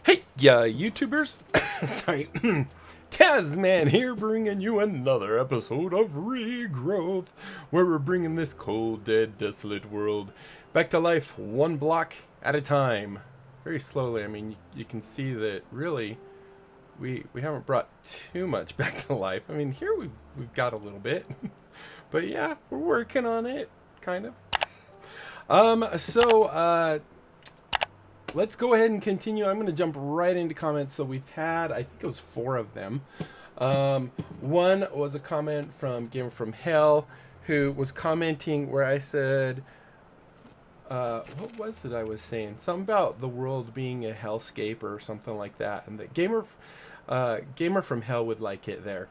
Hey, yeah, YouTubers. Sorry. Tasman here, bringing you another episode of Regrowth, where we're bringing this cold, dead, desolate world back to life one block at a time. Very slowly. I mean, you can see that really we haven't brought too much back to life. I mean, here we've got a little bit. But yeah, we're working on it, kind of. Let's go ahead and continue. I'm going to jump right into comments. So we've had, I think it was 4 of them. One was a comment from Gamer from Hell, who was commenting where I said, what was it I was saying? Something about the world being a hellscape or something like that. And that Gamer from Hell would like it there.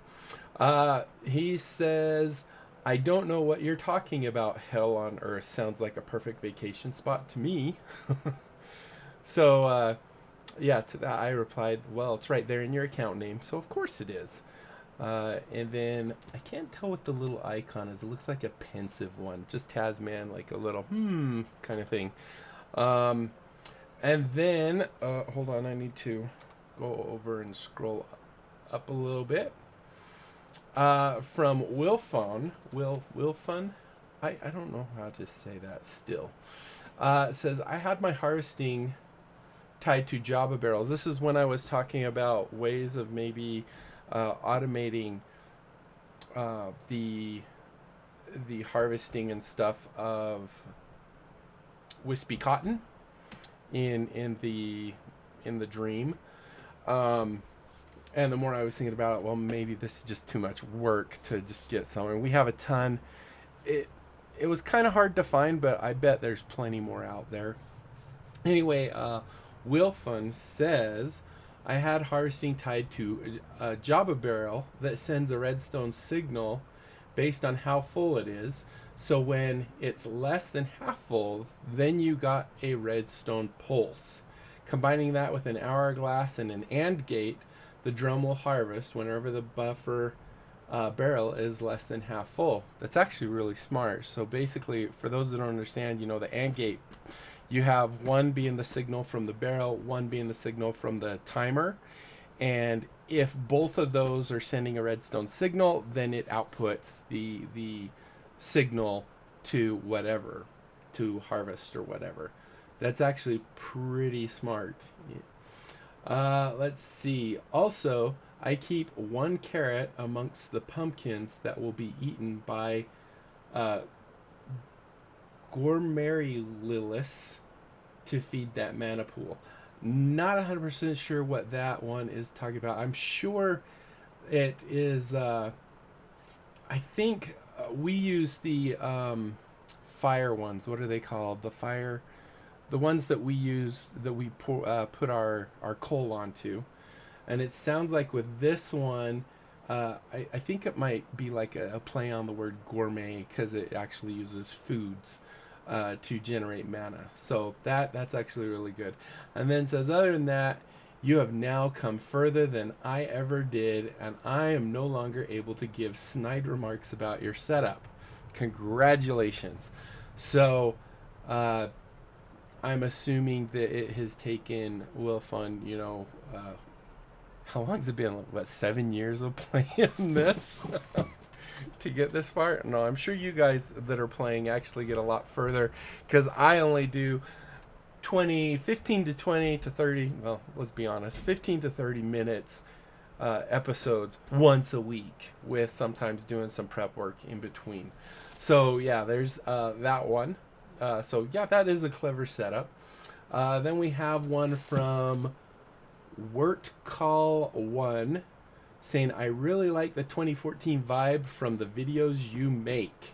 He says, I don't know what you're talking about. Hell on Earth sounds like a perfect vacation spot to me. So, yeah, to that I replied, well, it's right there in your account name, so of course it is. And then, I can't tell what the little icon is. It looks like a pensive one. Just Tasman, like a little, kind of thing. And then, hold on, I need to go over and scroll up a little bit. From Wilfun, I don't know how to say that still. It says, I had my harvesting tied to Java barrels. This is when I was talking about ways of maybe automating the harvesting and stuff of wispy cotton in the dream. And the more I was thinking about it, well, maybe this is just too much work to just get somewhere. We have a ton. It was kind of hard to find, but I bet there's plenty more out there. Anyway, Wilfun says, I had harvesting tied to a Java barrel that sends a redstone signal based on how full it is. So when it's less than half full, then you got a redstone pulse. Combining that with an hourglass and an AND gate, the drum will harvest whenever the buffer barrel is less than half full. That's actually really smart. So basically, for those that don't understand, the AND gate, you have one being the signal from the barrel, one being the signal from the timer. And if both of those are sending a redstone signal, then it outputs the signal to whatever, to harvest or whatever. That's actually pretty smart. Let's see. Also, I keep 1 carrot amongst the pumpkins that will be eaten by Gormarilis to feed that mana pool. Not 100% sure what that one is talking about. I'm sure it is. I think we use the fire ones. What are they called? The ones that we use, that we put our coal onto. And it sounds like with this one, I think it might be like a play on the word gourmet, because it actually uses foods to generate mana. So that's actually really good. And then says, other than that, you have now come further than I ever did, and I am no longer able to give snide remarks about your setup. Congratulations. So, I'm assuming that it has taken Wilfun, how long has it been? What, 7 years of playing this to get this far? No, I'm sure you guys that are playing actually get a lot further, because I only do 15 to 20 to 30, well, let's be honest, 15 to 30 minutes episodes once a week, with sometimes doing some prep work in between. So yeah, there's that one. So yeah, that is a clever setup. Then we have one from WortCall1 saying, I really like the 2014 vibe from the videos you make.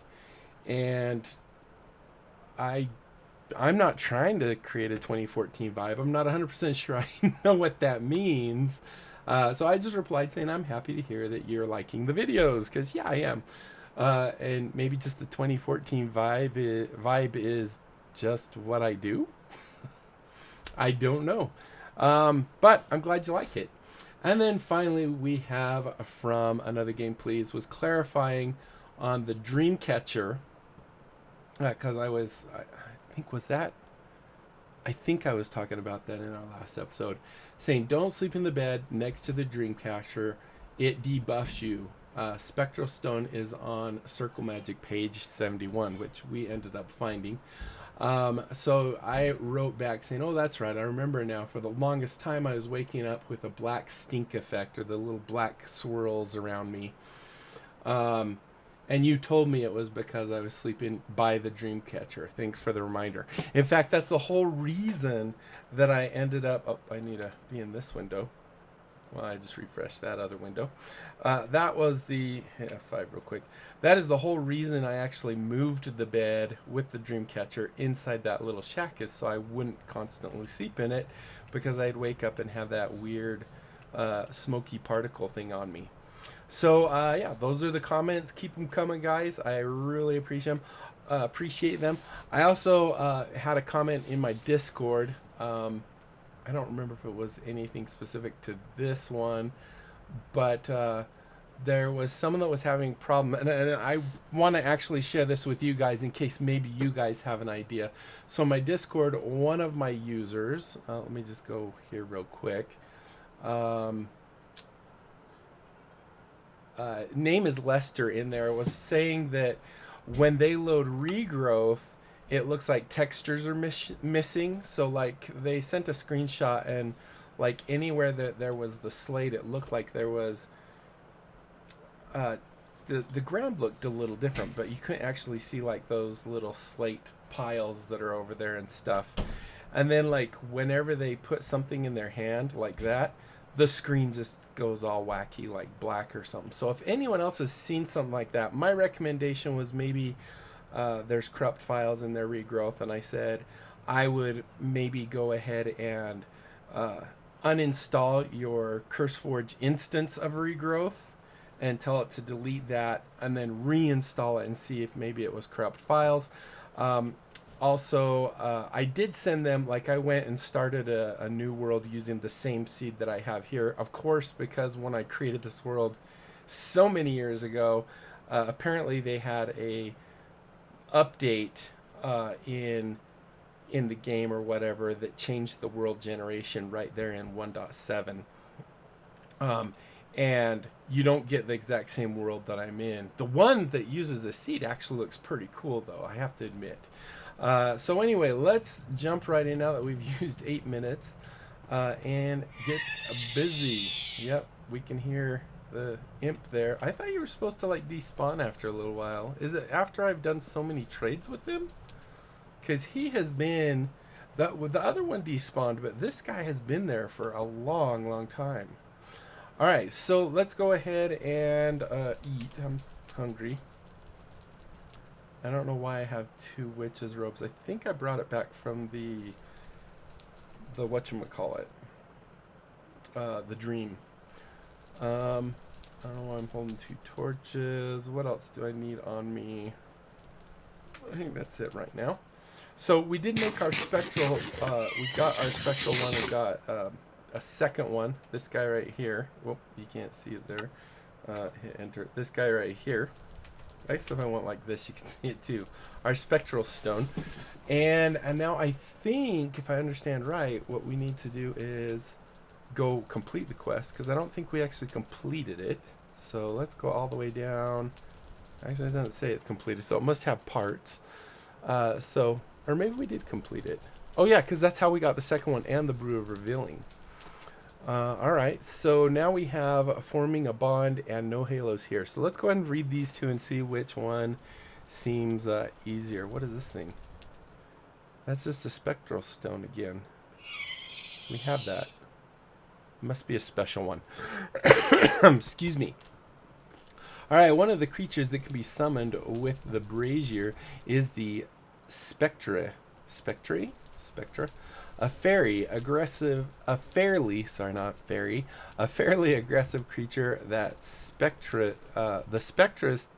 And I'm not trying to create a 2014 vibe. I'm not 100% sure I know what that means. So I just replied saying, I'm happy to hear that you're liking the videos, because yeah, I am. And maybe just the 2014 vibe is just what I do. I don't know. But I'm glad you like it. And then finally, we have from Another Game Please was clarifying on the Dreamcatcher, because I think, was that I think I was talking about that in our last episode, saying don't sleep in the bed next to the dream catcher. It debuffs you. Spectral Stone is on Circle Magic page 71, which we ended up finding. So I wrote back saying, oh, that's right. I remember now. For the longest time, I was waking up with a black stink effect, or the little black swirls around me. And you told me it was because I was sleeping by the dream catcher. Thanks for the reminder. In fact, that's the whole reason that I ended up... Oh, I need to be in this window. Well, I just refreshed that other window. That was the... F5 real quick. That is the whole reason I actually moved the bed with the dream catcher inside that little shack, is so I wouldn't constantly sleep in it, because I'd wake up and have that weird smoky particle thing on me. So, yeah, those are the comments. Keep them coming, guys. I really appreciate them. I also had a comment in my Discord. I don't remember if it was anything specific to this one, but there was someone that was having a problem. And I want to actually share this with you guys in case maybe you guys have an idea. So my Discord, one of my users, let me just go here real quick. Name is Lester in there, was saying that when they load Regrowth, it looks like textures are missing. So like they sent a screenshot, and like anywhere that there was the slate, it looked like there was the ground looked a little different, but you couldn't actually see like those little slate piles that are over there and stuff. And then like whenever they put something in their hand like that, the screen just goes all wacky, like black or something. So if anyone else has seen something like that, my recommendation was maybe there's corrupt files in their Regrowth, and I said I would maybe go ahead and uninstall your CurseForge instance of Regrowth and tell it to delete that, and then reinstall it and see if maybe it was corrupt files. Also, I did send them, like I went and started a new world using the same seed that I have here. Of course, because when I created this world so many years ago, apparently they had a update in the game or whatever that changed the world generation right there in 1.7. And you don't get the exact same world that I'm in. The one that uses the seed actually looks pretty cool, though, I have to admit. So anyway, let's jump right in now that we've used 8 minutes and get busy. Yep, we can hear the imp there. I thought you were supposed to like despawn after a little while. Is it after I've done so many trades with him? Because he has been... the other one despawned, but this guy has been there for a long time. Alright, so let's go ahead and eat. I'm hungry. I don't know why I have 2 witches' robes. I think I brought it back from the whatchamacallit. The dream. I don't know why I'm holding 2 torches. What else do I need on me? I think that's it right now. So we did make our spectral, we got our spectral one. We got a second one. This guy right here. Whoop, you can't see it there. Hit enter. This guy right here. I guess if I went like this, you can see it too. Our spectral stone. And now I think, if I understand right, what we need to do is go complete the quest, because I don't think we actually completed it. So let's go all the way down. Actually, it doesn't say it's completed, so it must have parts. Or maybe we did complete it. Oh yeah, because that's how we got the second one and the Brew of Revealing. Alright, so now we have Forming a Bond and No Halos here. So let's go ahead and read these 2 and see which one seems easier. What is this thing? That's just a spectral stone again. We have that. Must be a special one. Excuse me. Alright, one of the creatures that can be summoned with the brazier is the Spectra. Spectra? A fairly aggressive creature that the Spectra's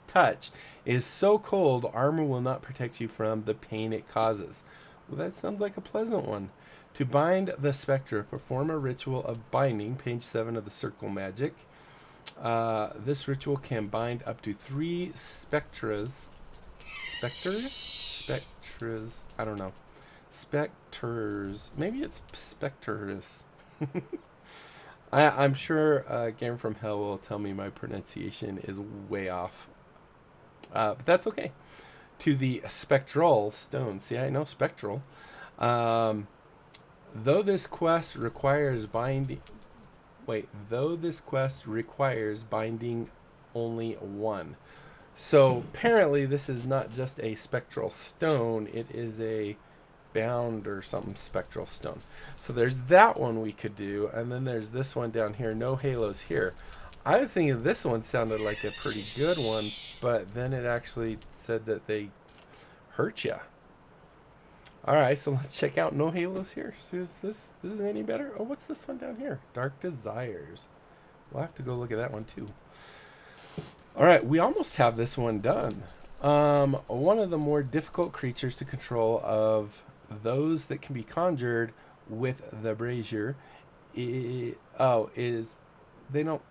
touch is so cold, armor will not protect you from the pain it causes. Well, that sounds like a pleasant one. To bind the Spectra, perform a ritual of binding, page 7 of the Circle Magic. This ritual can bind up to 3 specters, I don't know. Specters. Maybe it's specters. I'm sure Game from Hell will tell me my pronunciation is way off. But that's okay. To the spectral stone. See, I know spectral. Though this quest requires binding... Though this quest requires binding only one. So apparently this is not just a spectral stone. It is a bound or something spectral stone. So there's that one we could do. And then there's this one down here. No halos here. I was thinking this one sounded like a pretty good one, but then it actually said that they hurt ya. Alright, so let's check out no halos here. So is this is any better? Oh, what's this one down here? Dark Desires. We'll have to go look at that one too. Alright, we almost have this one done. One of the more difficult creatures to control of those that can be conjured with the brazier is they don't...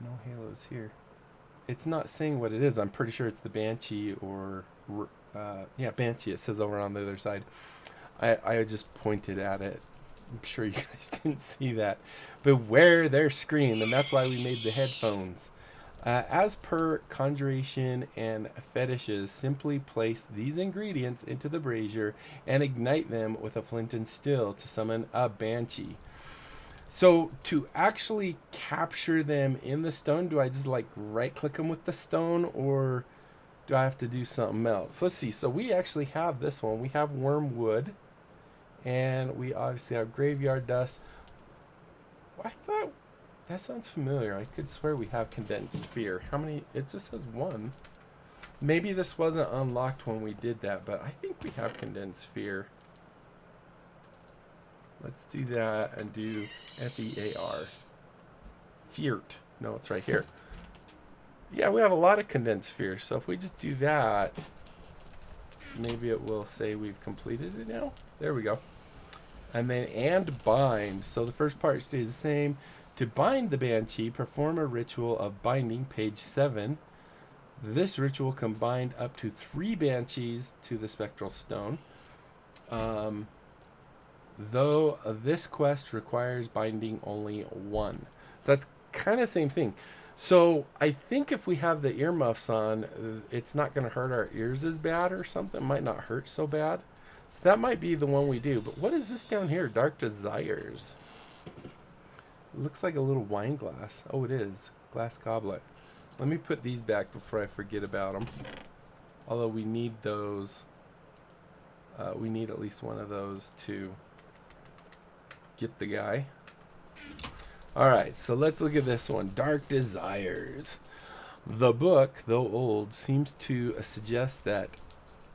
No halos here. It's not saying what it is. I'm pretty sure it's the Banshee or... yeah, Banshee. It says over on the other side. I just pointed at it. I'm sure you guys didn't see that. Beware their scream, and that's why we made the headphones. As per conjuration and fetishes, simply place these ingredients into the brazier and ignite them with a flint and steel to summon a Banshee. So to actually capture them in the stone, do I just like right click them with the stone, or do I have to do something else? Let's see. So we actually have this one. We have wormwood, and we obviously have graveyard dust. I thought that sounds familiar. I could swear we have condensed fear. How many? It just says one. Maybe this wasn't unlocked when we did that, but I think we have condensed fear. Let's do that and do F-E-A-R. Feart. No, it's right here. Yeah, we have a lot of condensed fear. So if we just do that, maybe it will say we've completed it now. There we go. And then and bind. So the first part stays the same. To bind the Banshee, perform a ritual of binding, page 7. This ritual can bind up to 3 Banshees to the spectral stone. Though this quest requires binding only 1. So that's kind of the same thing. So I think if we have the earmuffs on, it's not going to hurt our ears as bad or something. It might not hurt so bad. So that might be the one we do. But what is this down here? Dark Desires. It looks like a little wine glass. Oh, it is. Glass goblet. Let me put these back before I forget about them. Although we need those. We need at least one of those to get the guy. Alright, so let's look at this one. Dark Desires. The book, though old, seems to suggest that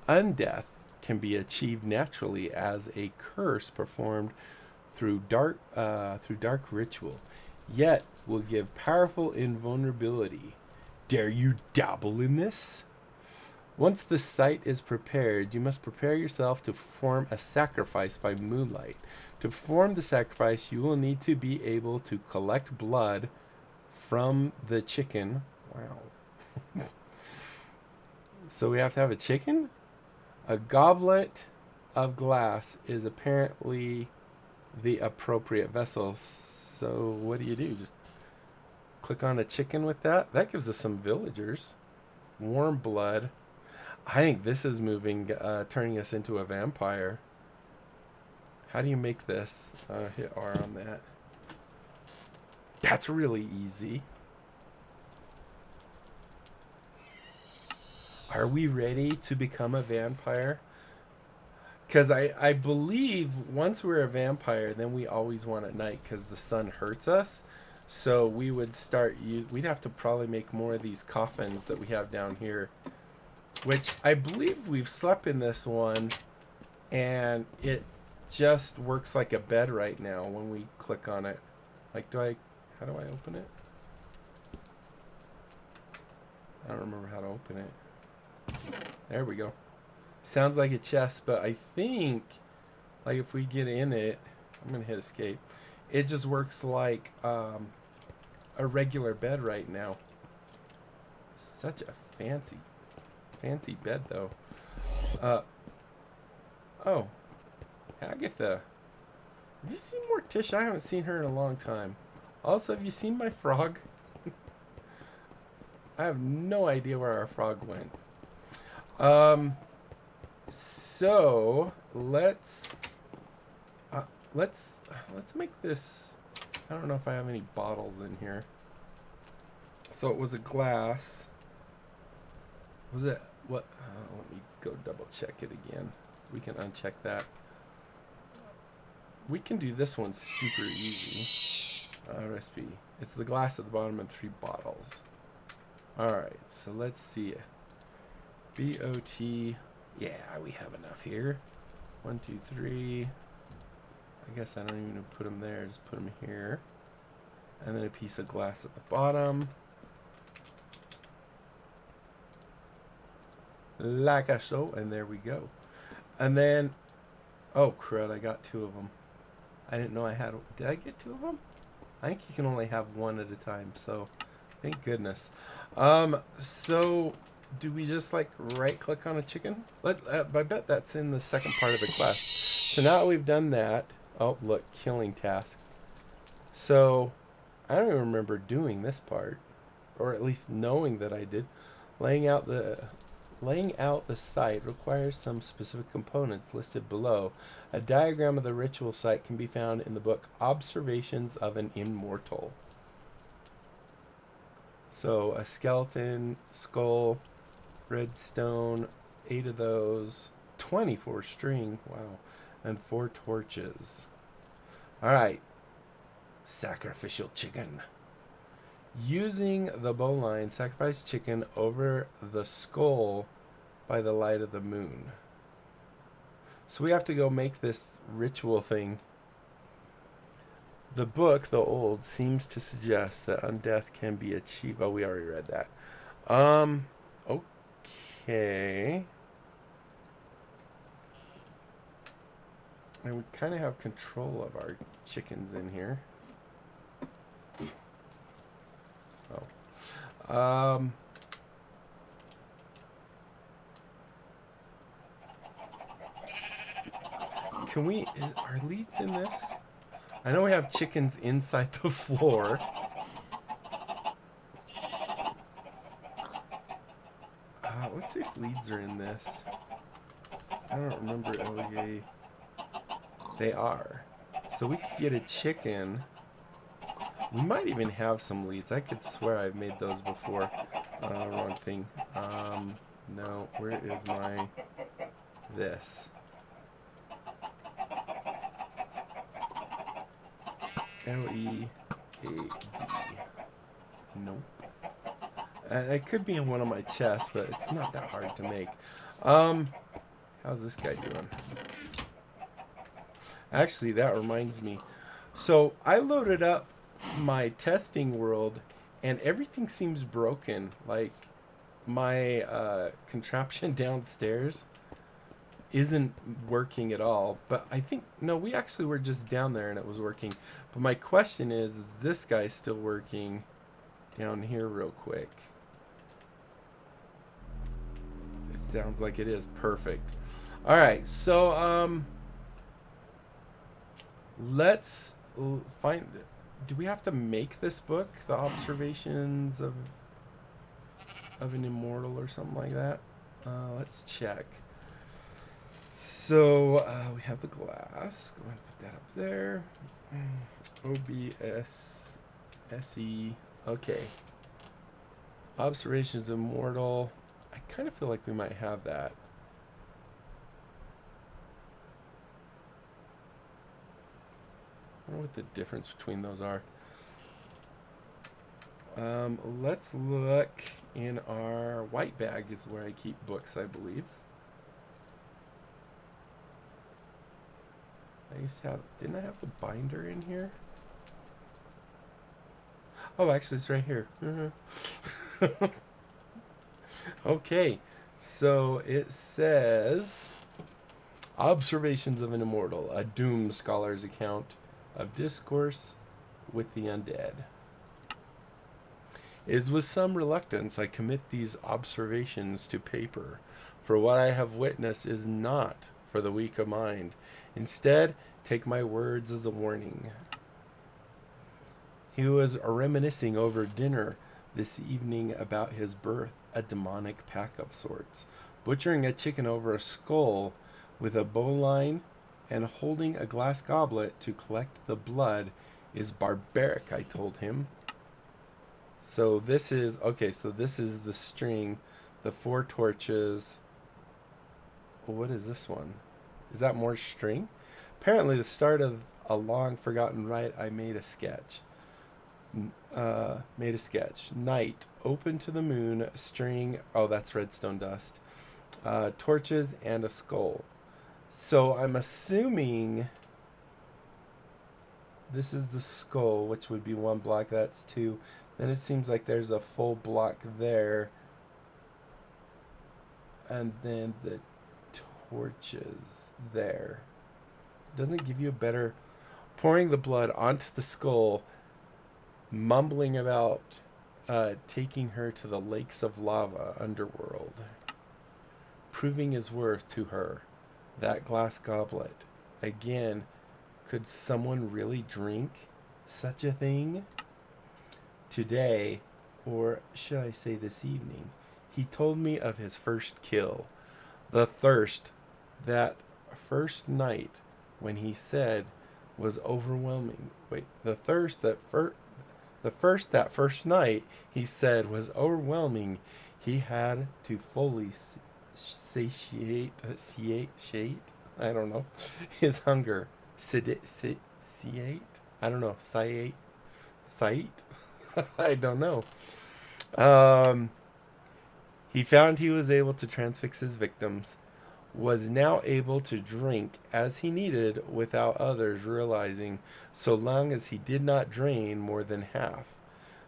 undeath can be achieved naturally as a curse performed through dark ritual, yet will give powerful invulnerability. Dare you dabble in this? Once the site is prepared, you must prepare yourself to perform a sacrifice by moonlight. To perform the sacrifice, you will need to be able to collect blood from the chicken. Wow. So we have to have a chicken? A goblet of glass is apparently the appropriate vessel. So what do? Just click on a chicken with that? That gives us some villagers. Warm blood. I think this is moving, turning us into a vampire. How do you make this? Hit R on that. That's really easy. Are we ready to become a vampire? Because I believe once we're a vampire, then we always want at night because the sun hurts us. So we would start, we'd have to probably make more of these coffins that we have down here. Which I believe we've slept in this one, and it just works like a bed right now when we click on it. Like, how do I open it? I don't remember how to open it. There we go. Sounds like a chest, but I think, like, if we get in it, I'm going to hit escape. It just works like a regular bed right now. Such a fancy bed, though. Oh. Agatha. Have you seen Morticia? I haven't seen her in a long time. Also, have you seen my frog? I have no idea where our frog went. So let's make this. I don't know if I have any bottles in here. So it was a glass. Was it what? Let me go double check it again. We can uncheck that. We can do this one super easy. Recipe. It's the glass at the bottom and 3 bottles. Alright, so let's see. BOT. Yeah, we have enough here. 1, 2, 3. I guess I don't even put them there. Just put them here. And then a piece of glass at the bottom. Like so. And there we go. And then, oh crud, I got 2 of them. I didn't know I had. Did I get 2 of them? I think you can only have 1 at a time. So, thank goodness. So do we just like right click on a chicken? I bet that's in the second part of the quest. So now we've done that. Oh, look, killing task. So I don't even remember doing this part, or at least knowing that I did. Laying out the site requires some specific components listed below. A diagram of the ritual site can be found in the book Observations of an Immortal. So a skeleton, skull, redstone, 8 of those, 24 string, wow, and 4 torches. Alright, sacrificial chicken. Using the bowline, sacrifice chicken over the skull by the light of the moon. So we have to go make this ritual thing. The book, the old, seems to suggest that undeath can be achieved. Oh, we already read that. Okay. And we kind of have control of our chickens in here. Oh. Can we, are leads in this? I know we have chickens inside the floor. Let's see if leads are in this. I don't remember LEA. They are. So we could get a chicken. We might even have some leads. I could swear I've made those before. Wrong thing. No, where is my... this? LEAD. Nope. And it could be in one of my chests, but it's not that hard to make. How's this guy doing? Actually, that reminds me. So I loaded up my testing world, and everything seems broken. Like my contraption downstairs isn't working at all. But I think, no, we actually were just down there and it was working. But my question is this guy still working down here real quick? It sounds like it is. Perfect. All right, so let's find. Do we have to make this book, The Observations of an Immortal, or something like that? Let's check. So we have the glass. Go ahead and put that up there. OBS SE. Okay. Observations of Immortal. I kind of feel like we might have that. I don't know what the difference between those are. Let's look in our white bag is where I keep books, I believe. I used to have, didn't I have the binder in here? Oh, actually it's right here. Okay, so it says Observations of an Immortal, a Doom Scholar's account of discourse with the undead. It is with some reluctance I commit these observations to paper, for what I have witnessed is not for the weak of mind. Instead, take my words as a warning. He was reminiscing over dinner this evening about his birth, a demonic pack of sorts. Butchering a chicken over a skull with a bowline and holding a glass goblet to collect the blood is barbaric, I told him. So this is, okay, so this is the string, the 4 torches. What is this one? Is that more string? Apparently the start of a long forgotten rite, I made a sketch. Night, open to the moon, string, oh, that's redstone dust. Torches and a skull. So I'm assuming this is the skull, which would be 1 block, that's 2. Then it seems like there's a full block there. And then the torches there. Doesn't give you a better... Pouring the blood onto the skull, mumbling about taking her to the lakes of lava underworld. Proving his worth to her. That glass goblet. Again, could someone really drink such a thing? Today, or should I say this evening, he told me of his first kill. The thirst that first night when he said was overwhelming. Wait, the thirst that that first night he said was overwhelming. He had to fully satiate, I don't know, his hunger. Satiate? I don't know. Sight? I don't know. He found he was able to transfix his victims, was now able to drink as he needed without others realizing, so long as he did not drain more than half.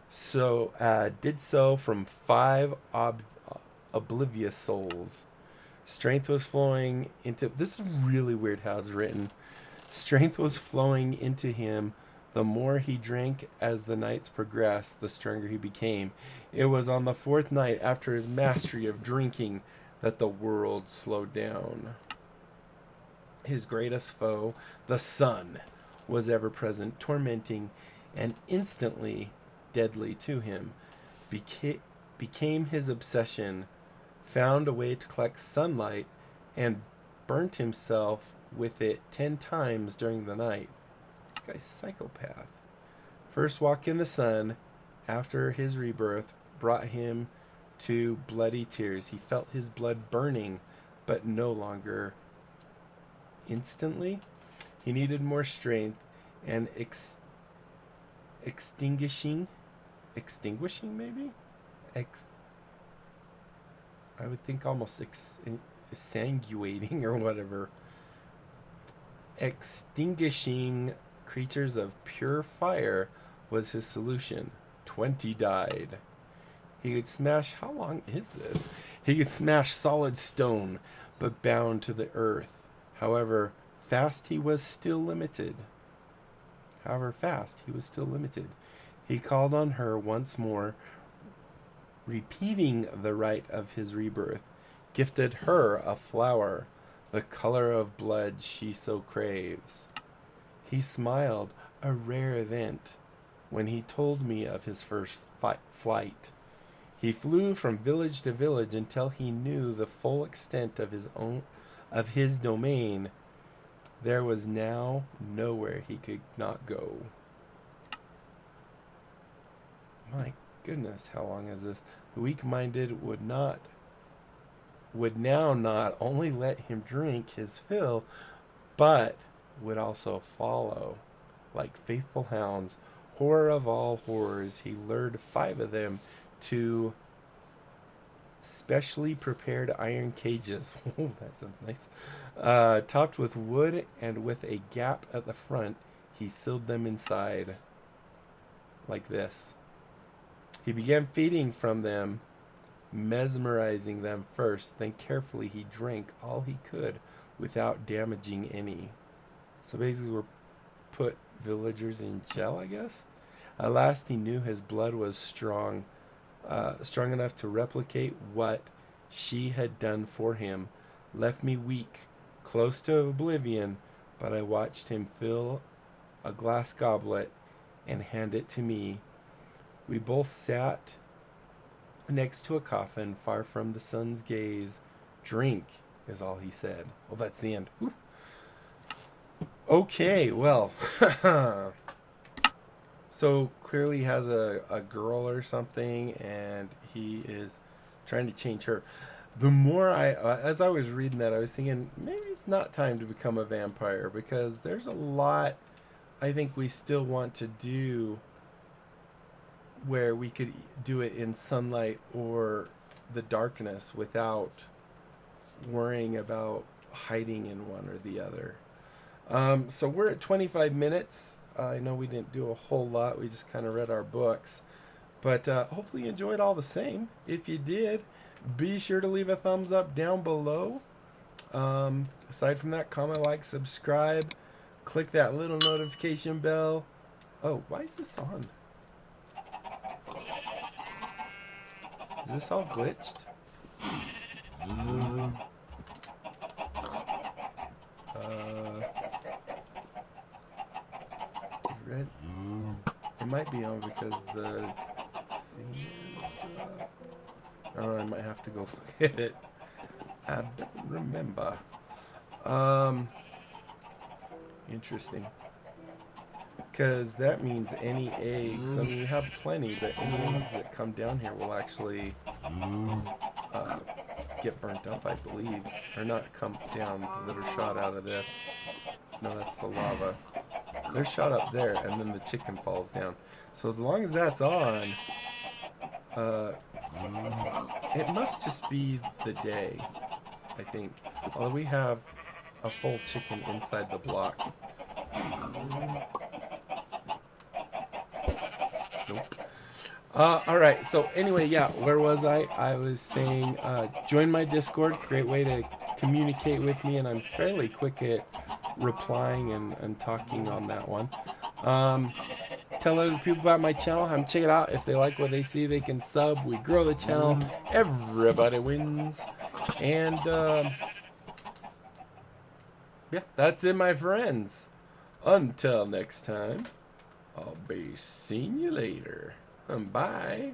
So, did so from 5 oblivious souls. Strength was flowing into... This is really weird how it's written. Strength was flowing into him. The more he drank as the nights progressed, the stronger he became. It was on the 4th night after his mastery of drinking that the world slowed down. His greatest foe, the sun, was ever present, tormenting and instantly deadly to him. Became his obsession, found a way to collect sunlight, and burnt himself with it 10 times during the night. This guy's psychopath. First walk in the sun after his rebirth brought him to bloody tears. He felt his blood burning, but no longer instantly. He needed more strength and extinguishing maybe? I would think almost exsanguating or whatever. Extinguishing creatures of pure fire was his solution. 20 died. He could smash... How long is this? He could smash solid stone, but bound to the earth. However fast he was still limited. He called on her once more, repeating the rite of his rebirth, gifted her a flower, the color of blood she so craves. He smiled, a rare event, when he told me of his first flight. He flew from village to village until he knew the full extent of his domain. There was now nowhere he could not go. My goodness, how long is this? The weak-minded would now not only let him drink his fill, but would also follow. Like faithful hounds, horror of all horrors, he lured 5 of them to specially prepared iron cages. Oh, that sounds nice. Topped with wood and with a gap at the front, he sealed them inside. Like this. He began feeding from them, mesmerizing them first, then carefully he drank all he could without damaging any. So basically we're put villagers in jail, I guess. At last he knew his blood was strong enough to replicate what she had done for him. Left me weak, close to oblivion, but I watched him fill a glass goblet and hand it to me. We both sat next to a coffin, far from the sun's gaze. Drink, is all he said. Well, that's the end. Whew. Okay, well. So clearly he has a girl or something, and he is trying to change her. The more as I was reading that, I was thinking, maybe it's not time to become a vampire, because there's a lot I think we still want to do where we could do it in sunlight or the darkness without worrying about hiding in one or the other. So we're at 25 minutes. I know we didn't do a whole lot. We just kind of read our books. But hopefully you enjoyed all the same. If you did, be sure to leave a thumbs up down below. Aside from that, comment, like, subscribe. Click that little notification bell. Oh, why is this on? Is this all glitched? Red. It might be on because the thing is. Oh, I might have to go look at it. I don't remember. Interesting. Because that means any eggs. I mean, you have plenty, but any eggs that come down here will actually get burnt up, I believe. Or not come down, that are shot out of this. No, that's the lava. They're shot up there, and then the chicken falls down. So as long as that's on, it must just be the day, I think. Although we have a full chicken inside the block. Nope. Alright, so anyway, yeah, where was I? I was saying, join my Discord, great way to communicate with me, and I'm fairly quick at replying and talking on that one. Tell other people about my channel, check it out. If they like what they see, they can sub. We grow the channel. Everybody wins. And yeah, that's it, my friends. Until next time, I'll be seeing you later. Bye.